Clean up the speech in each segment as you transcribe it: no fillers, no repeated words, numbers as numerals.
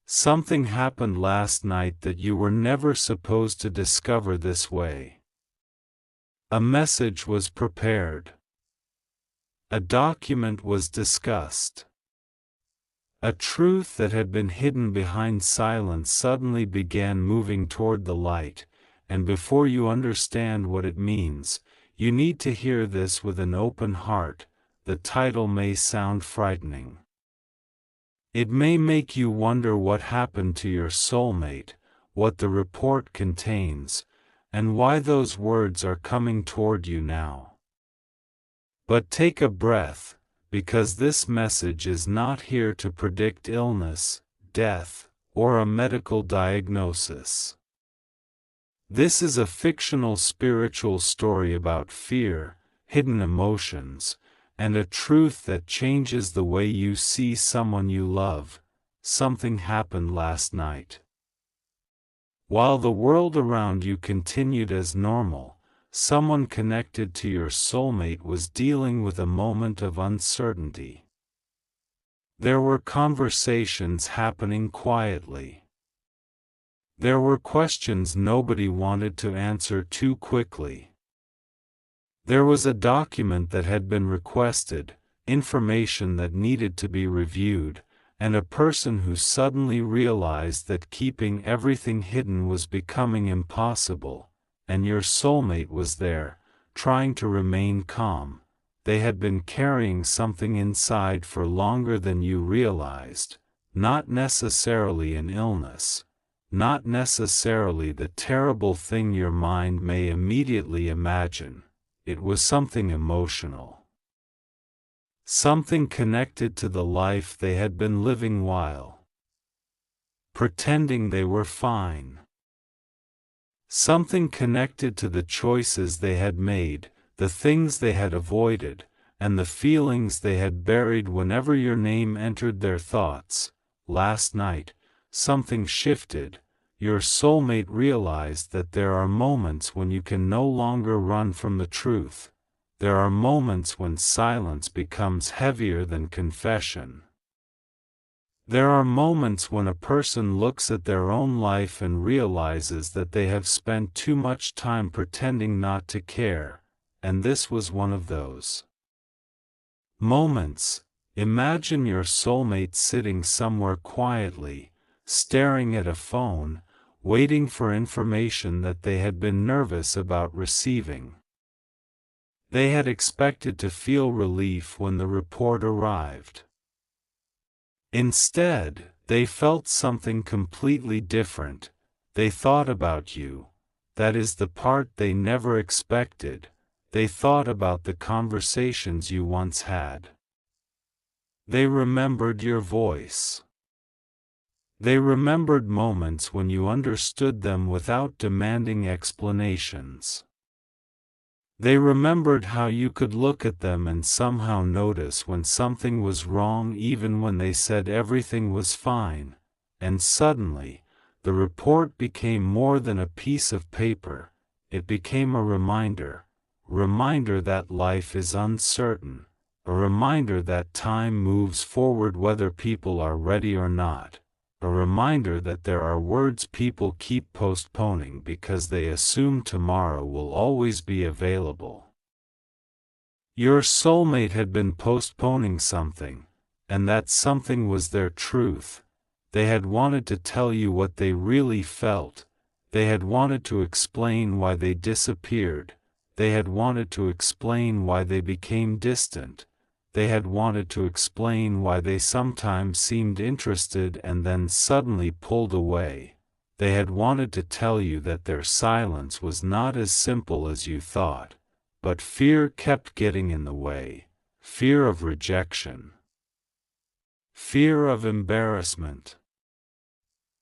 Something happened last night that you were never supposed to discover this way. A message was prepared. A document was discussed. A truth that had been hidden behind silence suddenly began moving toward the light, and before you understand what it means, you need to hear this with an open heart. The title may sound frightening. It may make you wonder what happened to your soulmate, what the report contains, and why those words are coming toward you now. But take a breath, because this message is not here to predict illness, death, or a medical diagnosis. This is a fictional spiritual story about fear, hidden emotions, and a truth that changes the way you see someone you love. Something happened last night. While the world around you continued as normal, someone connected to your soulmate was dealing with a moment of uncertainty. There were conversations happening quietly. There were questions nobody wanted to answer too quickly. There was a document that had been requested, information that needed to be reviewed, and a person who suddenly realized that keeping everything hidden was becoming impossible, and your soulmate was there, trying to remain calm. They had been carrying something inside for longer than you realized, not necessarily an illness, not necessarily the terrible thing your mind may immediately imagine. It was something emotional. Something connected to the life they had been living while pretending they were fine. Something connected to the choices they had made, the things they had avoided, and the feelings they had buried whenever your name entered their thoughts. Last night, something shifted. Your soulmate realized that there are moments when you can no longer run from the truth. There are moments when silence becomes heavier than confession. There are moments when a person looks at their own life and realizes that they have spent too much time pretending not to care, and this was one of those moments. Imagine your soulmate sitting somewhere quietly, staring at a phone, waiting for information that they had been nervous about receiving. They had expected to feel relief when the report arrived. Instead, they felt something completely different. They thought about you. That is the part they never expected. They thought about the conversations you once had. They remembered your voice. They remembered moments when you understood them without demanding explanations. They remembered how you could look at them and somehow notice when something was wrong even when they said everything was fine, and suddenly, the report became more than a piece of paper. It became a reminder that life is uncertain, a reminder that time moves forward whether people are ready or not. A reminder that there are words people keep postponing because they assume tomorrow will always be available. Your soulmate had been postponing something, and that something was their truth. They had wanted to tell you what they really felt. They had wanted to explain why they disappeared. They had wanted to explain why they became distant. They had wanted to explain why they sometimes seemed interested and then suddenly pulled away. They had wanted to tell you that their silence was not as simple as you thought, but fear kept getting in the way. Fear of rejection. Fear of embarrassment.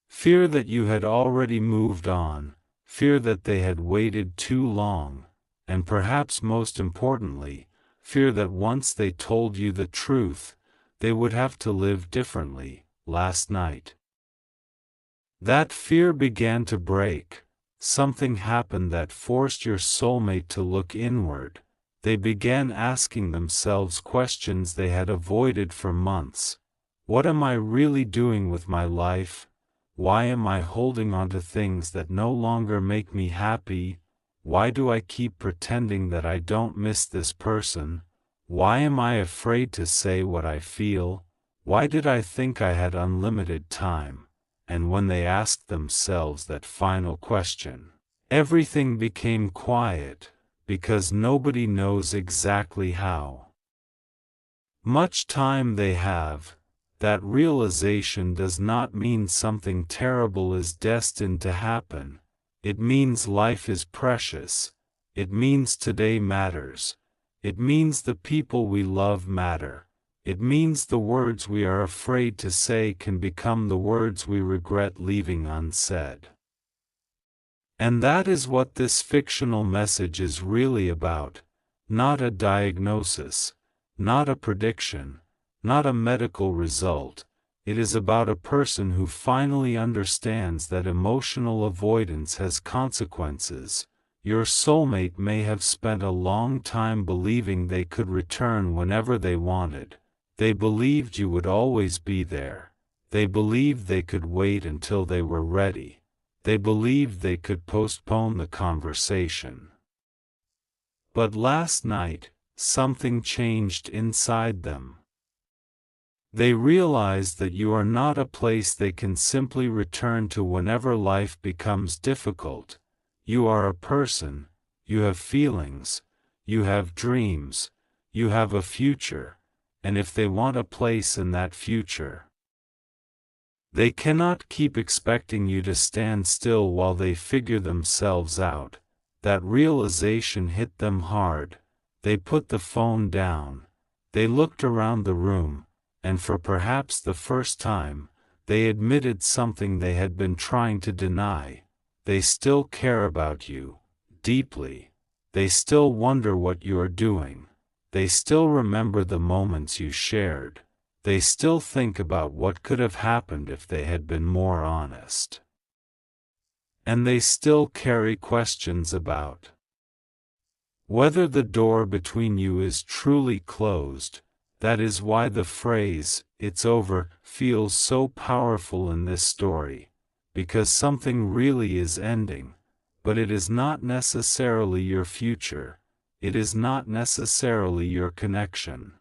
Fear that you had already moved on. Fear that they had waited too long. And perhaps most importantly, fear that once they told you the truth, they would have to live differently. Last night, that fear began to break. Something happened that forced your soulmate to look inward. They began asking themselves questions they had avoided for months. What am I really doing with my life? Why am I holding on to things that no longer make me happy? Why do I keep pretending that I don't miss this person? Why am I afraid to say what I feel? Why did I think I had unlimited time? And when they asked themselves that final question, everything became quiet, because nobody knows exactly how much time they have. That realization does not mean something terrible is destined to happen. It means life is precious. It means today matters. It means the people we love matter. It means the words we are afraid to say can become the words we regret leaving unsaid. And that is what this fictional message is really about. Not a diagnosis, not a prediction, not a medical result. It is about a person who finally understands that emotional avoidance has consequences. Your soulmate may have spent a long time believing they could return whenever they wanted. They believed you would always be there. They believed they could wait until they were ready. They believed they could postpone the conversation. But last night, something changed inside them. They realized that you are not a place they can simply return to whenever life becomes difficult. You are a person, you have feelings, you have dreams, you have a future, and if they want a place in that future, they cannot keep expecting you to stand still while they figure themselves out. That realization hit them hard. They put the phone down. They looked around the room, and for perhaps the first time, they admitted something they had been trying to deny. They still care about you, deeply. They still wonder what you are doing. They still remember the moments you shared. They still think about what could have happened if they had been more honest. And they still carry questions about whether the door between you is truly closed. That is why the phrase, "it's over," feels so powerful in this story, because something really is ending, but it is not necessarily your future. It is not necessarily your connection.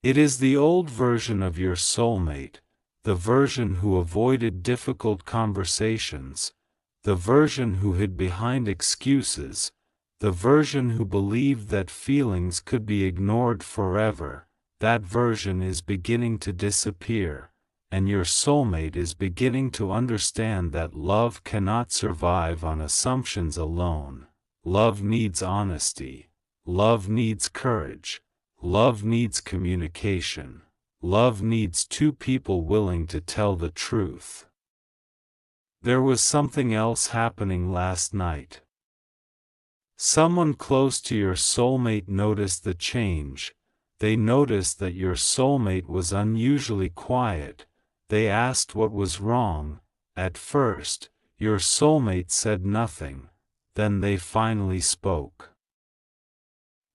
It is the old version of your soulmate, the version who avoided difficult conversations, the version who hid behind excuses, the version who believed that feelings could be ignored forever. That version is beginning to disappear, and your soulmate is beginning to understand that love cannot survive on assumptions alone. Love needs honesty. Love needs courage. Love needs communication. Love needs two people willing to tell the truth. There was something else happening last night. Someone close to your soulmate noticed the change. They noticed that your soulmate was unusually quiet. They asked what was wrong. At first, your soulmate said nothing. Then they finally spoke.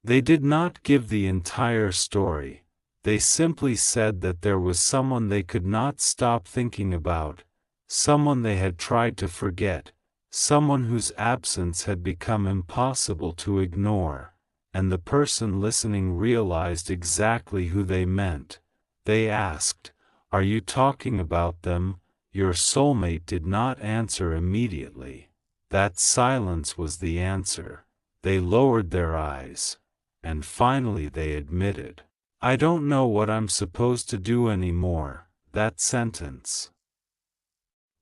They did not give the entire story. They simply said that there was someone they could not stop thinking about, someone they had tried to forget, someone whose absence had become impossible to ignore, and the person listening realized exactly who they meant. They asked, "Are you talking about them?" Your soulmate did not answer immediately. That silence was the answer. They lowered their eyes. And finally they admitted, "I don't know what I'm supposed to do anymore." That sentence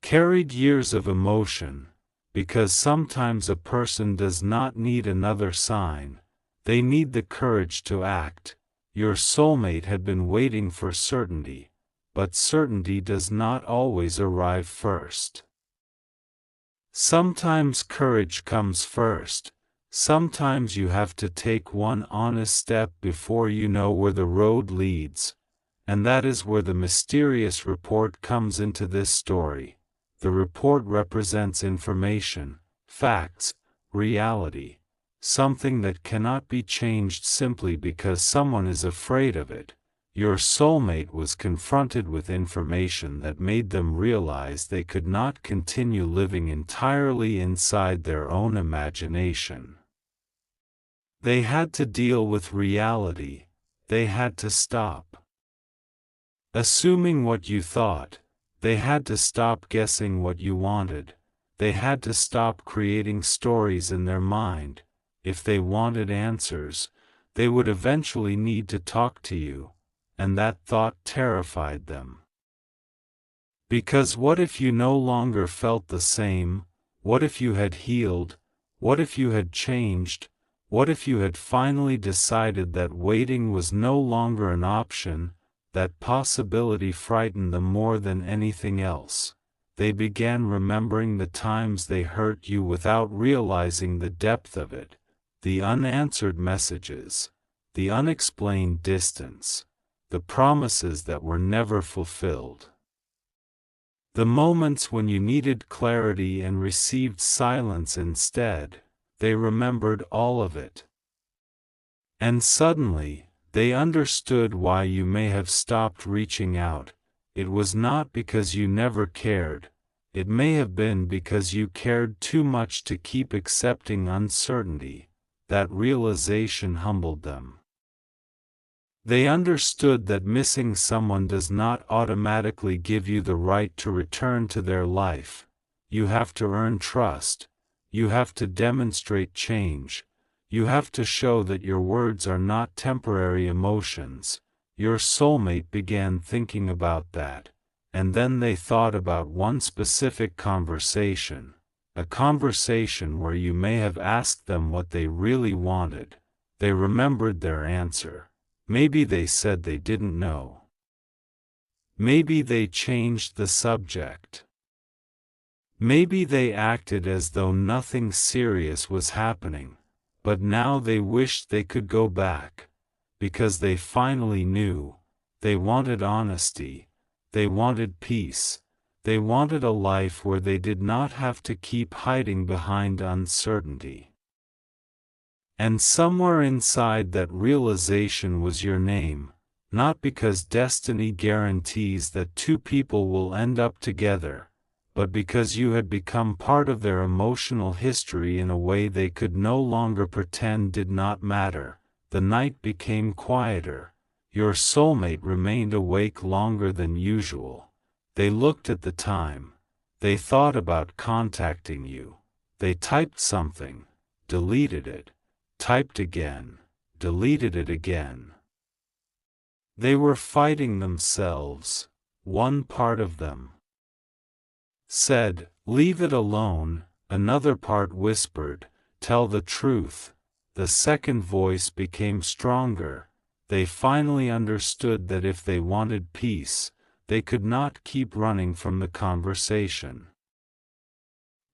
carried years of emotion, because sometimes a person does not need another sign, they need the courage to act. Your soulmate had been waiting for certainty, but certainty does not always arrive first. Sometimes courage comes first. Sometimes you have to take one honest step before you know where the road leads, and that is where the mysterious report comes into this story. The report represents information, facts, reality, something that cannot be changed simply because someone is afraid of it. Your soulmate was confronted with information that made them realize they could not continue living entirely inside their own imagination. They had to deal with reality. They had to stop assuming what you thought. They had to stop guessing what you wanted. They had to stop creating stories in their mind. If they wanted answers, they would eventually need to talk to you, and that thought terrified them. Because what if you no longer felt the same? What if you had healed? What if you had changed? What if you had finally decided that waiting was no longer an option? That possibility frightened them more than anything else. They began remembering the times they hurt you without realizing the depth of it, the unanswered messages, the unexplained distance, the promises that were never fulfilled. The moments when you needed clarity and received silence instead. They remembered all of it. And suddenly, they understood why you may have stopped reaching out. It was not because you never cared. It may have been because you cared too much to keep accepting uncertainty. That realization humbled them. They understood that missing someone does not automatically give you the right to return to their life. You have to earn trust. You have to demonstrate change. You have to show that your words are not temporary emotions. Your soulmate began thinking about that, and then they thought about one specific conversation, a conversation where you may have asked them what they really wanted. They remembered their answer. Maybe they said they didn't know. Maybe they changed the subject. Maybe they acted as though nothing serious was happening, but now they wished they could go back, because they finally knew. They wanted honesty. They wanted peace. They wanted a life where they did not have to keep hiding behind uncertainty. And somewhere inside that realization was your name, not because destiny guarantees that two people will end up together, but because you had become part of their emotional history in a way they could no longer pretend did not matter. The night became quieter. Your soulmate remained awake longer than usual. They looked at the time. They thought about contacting you. They typed something, deleted it, typed again, deleted it again. They were fighting themselves. One part of them said, "Leave it alone." Another part whispered, "Tell the truth." The second voice became stronger. They finally understood that if they wanted peace, they could not keep running from the conversation.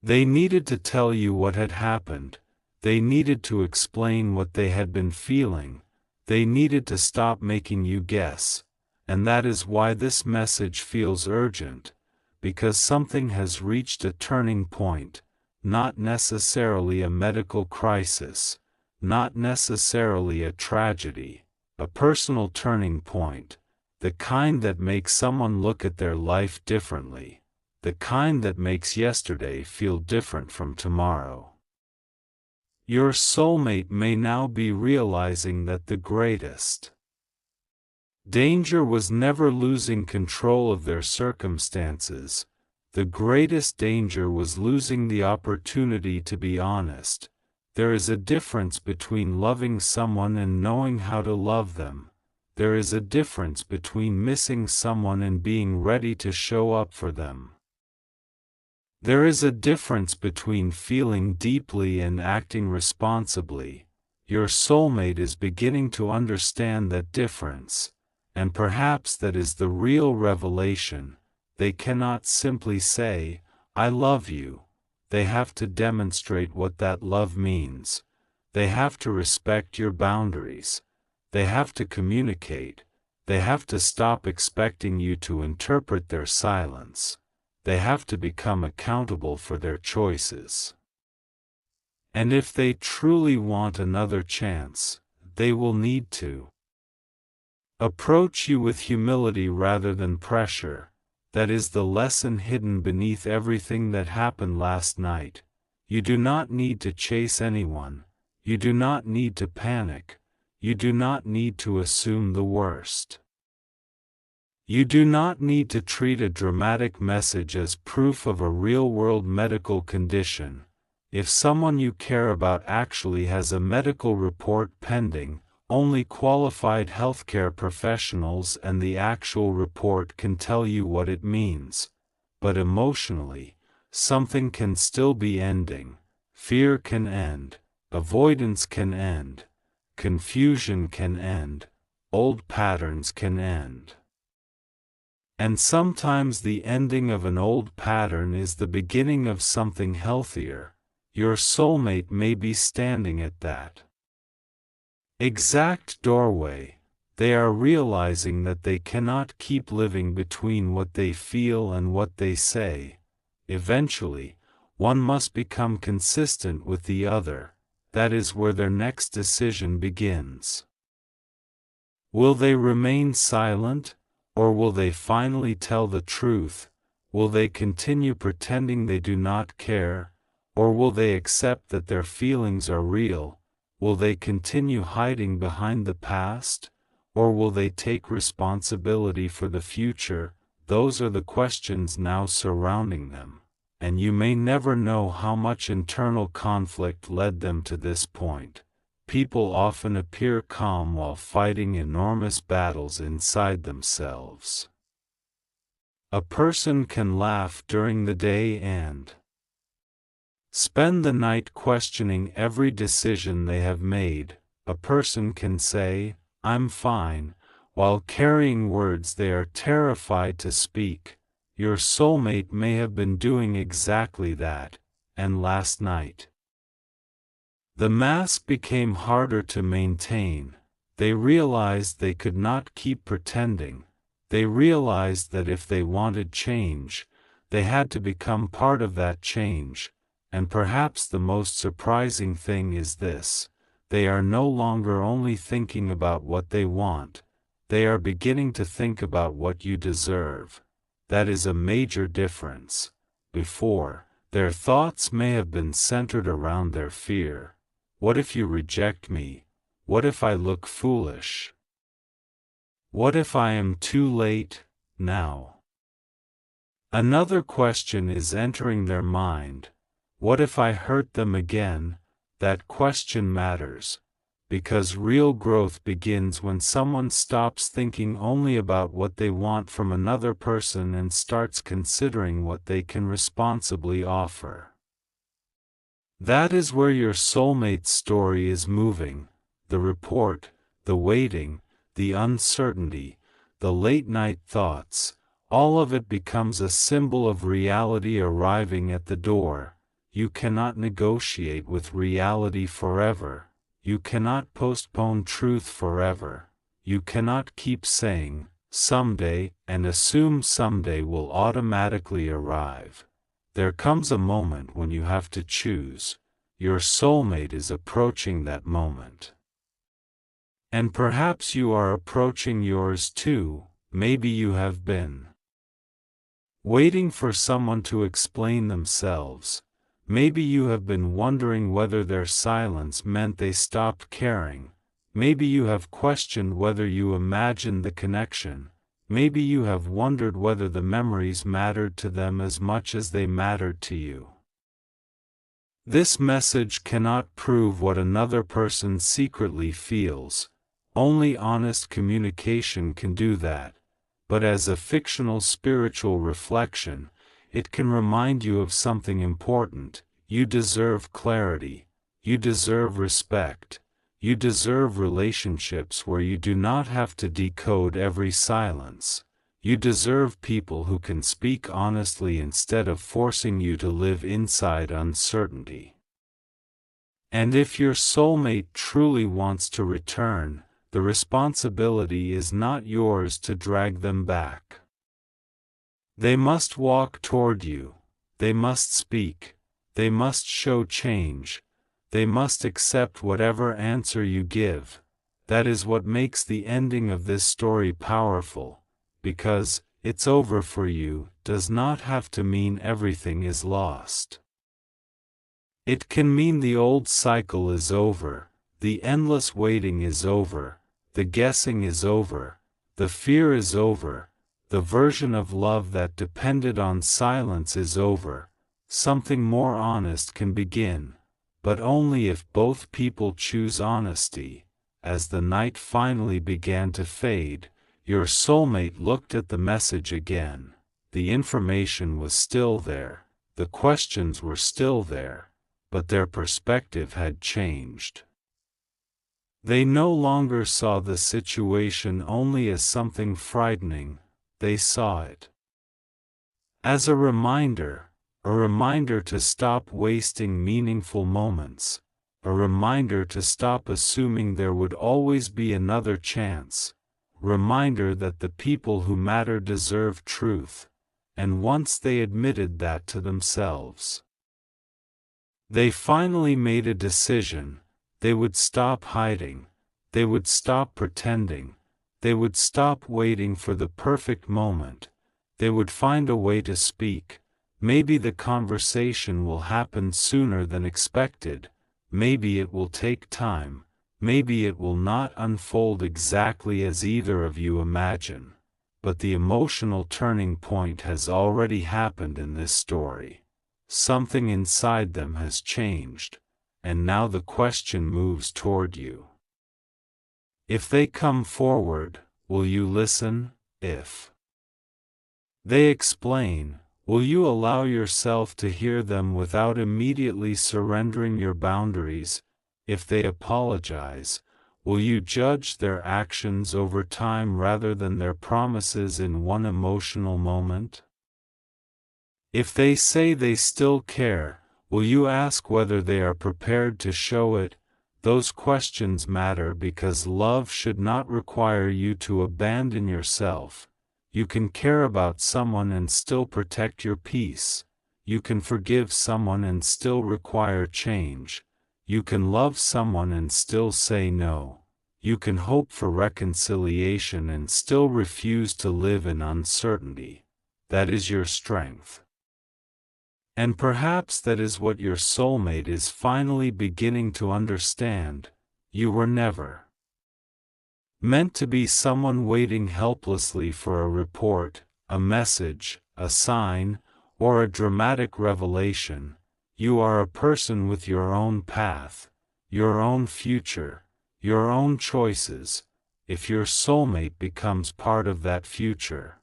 They needed to tell you what had happened. They needed to explain what they had been feeling. They needed to stop making you guess. And that is why this message feels urgent. Because something has reached a turning point, not necessarily a medical crisis, not necessarily a tragedy, a personal turning point, the kind that makes someone look at their life differently, the kind that makes yesterday feel different from tomorrow. Your soulmate may now be realizing that the greatest danger was never losing control of their circumstances. The greatest danger was losing the opportunity to be honest. There is a difference between loving someone and knowing how to love them. There is a difference between missing someone and being ready to show up for them. There is a difference between feeling deeply and acting responsibly. Your soulmate is beginning to understand that difference. And perhaps that is the real revelation. They cannot simply say, "I love you." They have to demonstrate what that love means. They have to respect your boundaries. They have to communicate. They have to stop expecting you to interpret their silence. They have to become accountable for their choices. And if they truly want another chance, they will need to approach you with humility rather than pressure. That is the lesson hidden beneath everything that happened last night. You do not need to chase anyone. You do not need to panic. You do not need to assume the worst. You do not need to treat a dramatic message as proof of a real-world medical condition. If someone you care about actually has a medical report pending, only qualified healthcare professionals and the actual report can tell you what it means. But emotionally, something can still be ending. Fear can end. Avoidance can end. Confusion can end. Old patterns can end. And sometimes the ending of an old pattern is the beginning of something healthier. Your soulmate may be standing at that exact doorway. They are realizing that they cannot keep living between what they feel and what they say. Eventually, one must become consistent with the other. That is where their next decision begins. Will they remain silent? Or will they finally tell the truth? Will they continue pretending they do not care? Or will they accept that their feelings are real? Will they continue hiding behind the past? Or will they take responsibility for the future? Those are the questions now surrounding them, and you may never know how much internal conflict led them to this point. People often appear calm while fighting enormous battles inside themselves. A person can laugh during the day and spend the night questioning every decision they have made. A person can say, "I'm fine," while carrying words they are terrified to speak. Your soulmate may have been doing exactly that, and last night the mask became harder to maintain. They realized they could not keep pretending. They realized that if they wanted change, they had to become part of that change. And perhaps the most surprising thing is this: they are no longer only thinking about what they want, they are beginning to think about what you deserve. That is a major difference. Before, their thoughts may have been centered around their fear. What if you reject me? What if I look foolish? What if I am too late? Now another question is entering their mind. What if I hurt them again? That question matters, because real growth begins when someone stops thinking only about what they want from another person and starts considering what they can responsibly offer. That is where your soulmate's story is moving. The report, the waiting, the uncertainty, the late-night thoughts, all of it becomes a symbol of reality arriving at the door. You cannot negotiate with reality forever. You cannot postpone truth forever. You cannot keep saying, "someday," and assume someday will automatically arrive. There comes a moment when you have to choose. Your soulmate is approaching that moment. And perhaps you are approaching yours too. Maybe you have been waiting for someone to explain themselves. Maybe you have been wondering whether their silence meant they stopped caring. Maybe you have questioned whether you imagined the connection. Maybe you have wondered whether the memories mattered to them as much as they mattered to you. This message cannot prove what another person secretly feels. Only honest communication can do that. But as a fictional spiritual reflection, it can remind you of something important. You deserve clarity. You deserve respect. You deserve relationships where you do not have to decode every silence. You deserve people who can speak honestly instead of forcing you to live inside uncertainty. And if your soulmate truly wants to return, the responsibility is not yours to drag them back. They must walk toward you. They must speak. They must show change. They must accept whatever answer you give. That is what makes the ending of this story powerful, because "it's over for you" does not have to mean everything is lost. It can mean the old cycle is over, the endless waiting is over, the guessing is over, the fear is over, the version of love that depended on silence is over. Something more honest can begin, but only if both people choose honesty. As the night finally began to fade, your soulmate looked at the message again. The information was still there, the questions were still there, but their perspective had changed. They no longer saw the situation only as something frightening, they saw it as a reminder to stop wasting meaningful moments, a reminder to stop assuming there would always be another chance, reminder that the people who matter deserve truth, and once they admitted that to themselves, they finally made a decision. They would stop hiding, they would stop pretending, they would stop waiting for the perfect moment, they would find a way to speak. Maybe the conversation will happen sooner than expected, maybe it will take time, maybe it will not unfold exactly as either of you imagine, but the emotional turning point has already happened in this story. Something inside them has changed, and now the question moves toward you. If they come forward, will you listen? If they explain, will you allow yourself to hear them without immediately surrendering your boundaries? If they apologize, will you judge their actions over time rather than their promises in one emotional moment? If they say they still care, will you ask whether they are prepared to show it? Those questions matter because love should not require you to abandon yourself. You can care about someone and still protect your peace. You can forgive someone and still require change. You can love someone and still say no. You can hope for reconciliation and still refuse to live in uncertainty. That is your strength. And perhaps that is what your soulmate is finally beginning to understand. You were never meant to be someone waiting helplessly for a report, a message, a sign, or a dramatic revelation. You are a person with your own path, your own future, your own choices. If your soulmate becomes part of that future,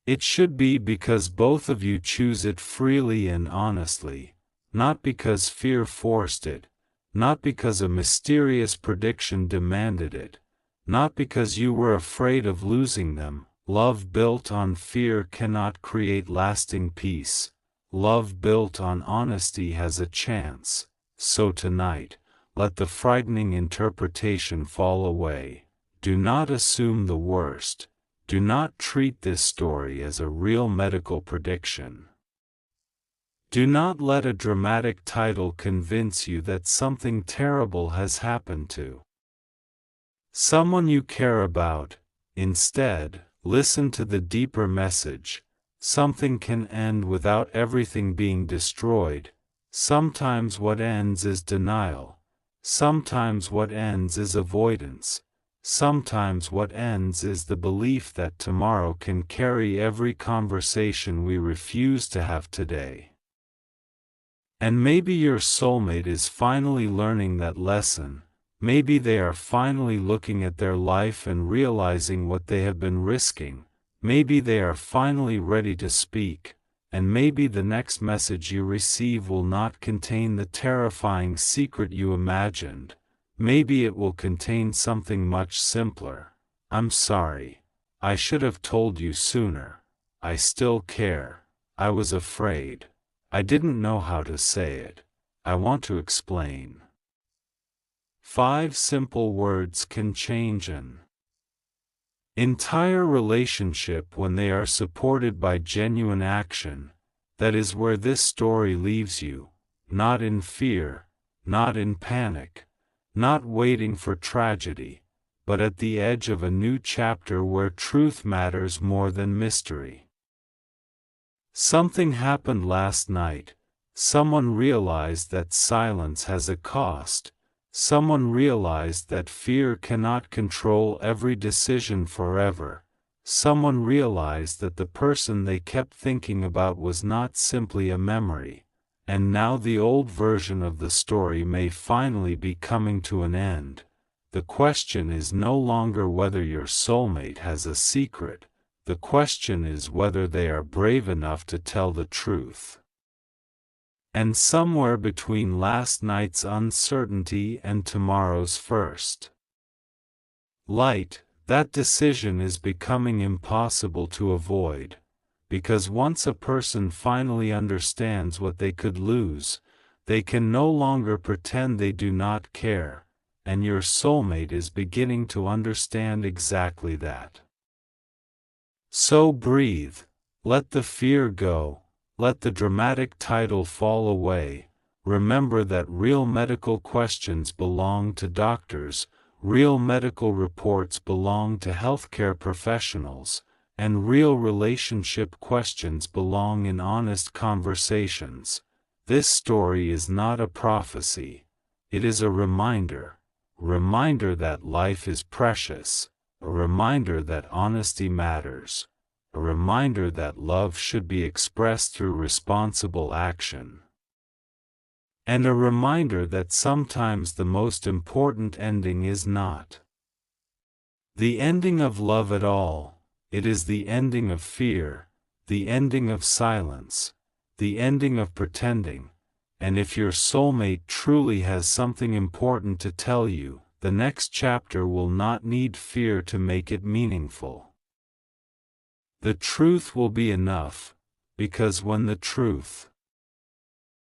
it should be because both of you choose it freely and honestly, not because fear forced it, not because a mysterious prediction demanded it, not because you were afraid of losing them. Love built on fear cannot create lasting peace. Love built on honesty has a chance. So tonight, let the frightening interpretation fall away. Do not assume the worst. Do not treat this story as a real medical prediction. Do not let a dramatic title convince you that something terrible has happened to someone you care about. Instead, listen to the deeper message. Something can end without everything being destroyed. Sometimes what ends is denial. Sometimes what ends is avoidance. Sometimes what ends is the belief that tomorrow can carry every conversation we refuse to have today. And maybe your soulmate is finally learning that lesson. Maybe they are finally looking at their life and realizing what they have been risking. Maybe they are finally ready to speak. And maybe the next message you receive will not contain the terrifying secret you imagined. Maybe it will contain something much simpler. I'm sorry. I should have told you sooner. I still care. I was afraid. I didn't know how to say it. I want to explain. 5 simple words can change an entire relationship when they are supported by genuine action. That is where this story leaves you. Not in fear, not in panic, not waiting for tragedy, but at the edge of a new chapter where truth matters more than mystery. Something happened last night. Someone realized that silence has a cost. Someone realized that fear cannot control every decision forever. Someone realized that the person they kept thinking about was not simply a memory. And now the old version of the story may finally be coming to an end. The question is no longer whether your soulmate has a secret. The question is whether they are brave enough to tell the truth. And somewhere between last night's uncertainty and tomorrow's first light, that decision is becoming impossible to avoid, because once a person finally understands what they could lose, they can no longer pretend they do not care, and your soulmate is beginning to understand exactly that. So breathe, let the fear go, let the dramatic title fall away. Remember that real medical questions belong to doctors, real medical reports belong to healthcare professionals, and real relationship questions belong in honest conversations. This story is not a prophecy. It is a reminder that life is precious, a reminder that honesty matters, a reminder that love should be expressed through responsible action, and a reminder that sometimes the most important ending is not the ending of love at all. It is the ending of fear, the ending of silence, the ending of pretending. And if your soulmate truly has something important to tell you, the next chapter will not need fear to make it meaningful. The truth will be enough, because when the truth